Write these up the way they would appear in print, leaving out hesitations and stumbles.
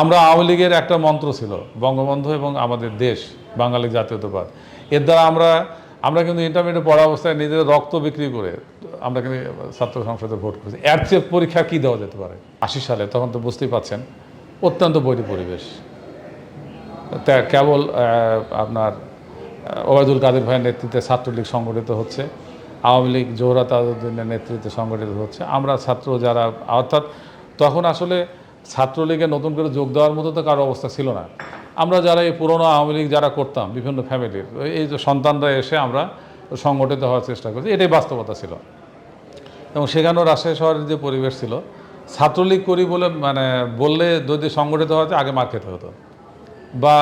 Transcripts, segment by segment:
আমরা আওয়ামী লীগের একটা মন্ত্র ছিল বঙ্গবন্ধু এবং আমাদের দেশ বাঙালি জাতীয়তাবাদ। এর দ্বারা আমরা কিন্তু ইন্টারমিডিয়েট পড়া অবস্থায় নিজেদের রক্ত বিক্রি করে আমরা কিন্তু ছাত্র সংসদে ভোট করেছি। এর চেয়ে পরীক্ষা কী দেওয়া যেতে পারে? 80 সালে তখন তো বুঝতেই পাচ্ছেন অত্যন্ত বৈরী পরিবেশ। কেবল আপনার ওবায়দুল কাদের ভাইয়ের নেতৃত্বে ছাত্রলীগ সংগঠিত হচ্ছে, আওয়ামী লীগ জোহরা তাজউদ্দিনের নেতৃত্বে সংগঠিত হচ্ছে। আমরা ছাত্র যারা, অর্থাৎ তখন আসলে ছাত্রলীগে নতুন করে যোগ দেওয়ার মতো তো কারো অবস্থা ছিল না। আমরা যারা এই পুরনো আওয়ামী লীগ যারা করতাম বিভিন্ন ফ্যামিলির, এই যে সন্তানরা এসে আমরা সংগঠিত হওয়ার চেষ্টা করছি, এটাই বাস্তবতা ছিল। এবং সেখানেও রাজশাহী শহরের যে পরিবেশ ছিল, ছাত্রলীগ করি বললে যদি সংগঠিত হওয়াতে আগে মার খেতে হতো, বা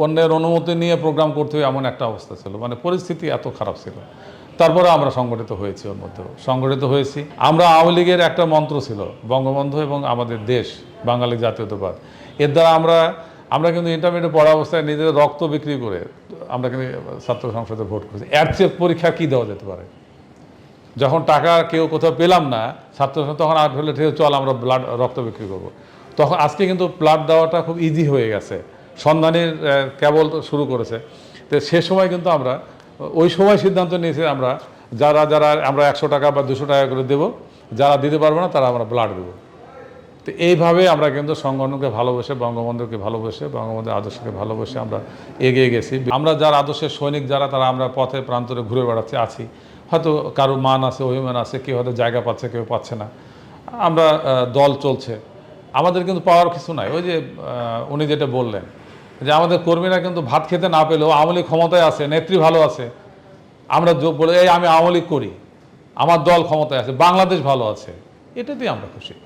অন্যের অনুমতি নিয়ে প্রোগ্রাম করতে হবে এমন একটা অবস্থা ছিল। পরিস্থিতি এত খারাপ ছিল। তারপরে আমরা সংগঠিত হয়েছি, ওর মধ্যেও সংগঠিত হয়েছি। আমরা আওয়ামী লীগের একটা মন্ত্র ছিল বঙ্গবন্ধু এবং আমাদের দেশ বাঙালি জাতীয়তাবাদ। এর দ্বারা আমরা কিন্তু ইন্টারমিডিয়েট পড়া অবস্থায় নিজেদের রক্ত বিক্রি করে আমরা কিন্তু ছাত্র সংসদে ভোট করেছি। এর চেয়ে পরীক্ষা কী দেওয়া যেতে পারে? যখন টাকা কেউ কোথাও পেলাম না ছাত্র, তখন আর হলে চল আমরা রক্ত বিক্রি করবো। তখন আজকে কিন্তু ব্লাড দেওয়াটা খুব ইজি হয়ে গেছে, সন্ধানের কেবল শুরু করেছে। তো সে সময় কিন্তু আমরা ওই সময় সিদ্ধান্ত নিয়েছি যারা আমরা 100 টাকা বা 200 টাকা করে দেবো, যারা দিতে পারবো না তারা আমরা ব্লাড দেবো। তো এইভাবে আমরা কিন্তু সংগঠনকে ভালোবেসে, বঙ্গবন্ধুকে ভালোবেসে, বঙ্গবন্ধুর আদর্শকে ভালোবেসে আমরা এগিয়ে গেছি। আমরা যারা আদর্শের সৈনিক তারা আমরা পথে প্রান্তরে ঘুরে বেড়াচ্ছি আছি। হয়তো কারো মান আছে, অভিমান আছে, কেউ হয়তো জায়গা পাচ্ছে, কেউ পাচ্ছে না। আমরা দল চলছে, আমাদের কিন্তু পাওয়ার কিছু নাই। ওই যে উনি যেটা বললেন যে আমাদের কর্মীরা কিন্তু ভাত খেতে না পেলেও আওয়ামী লীগ ক্ষমতায় আছে, নেত্রী ভালো আছে, আমরা বলে আমি আওয়ামী লীগ করি, আমার দল ক্ষমতায় আছে, বাংলাদেশ ভালো আছে, এটাতেই আমরা খুশি।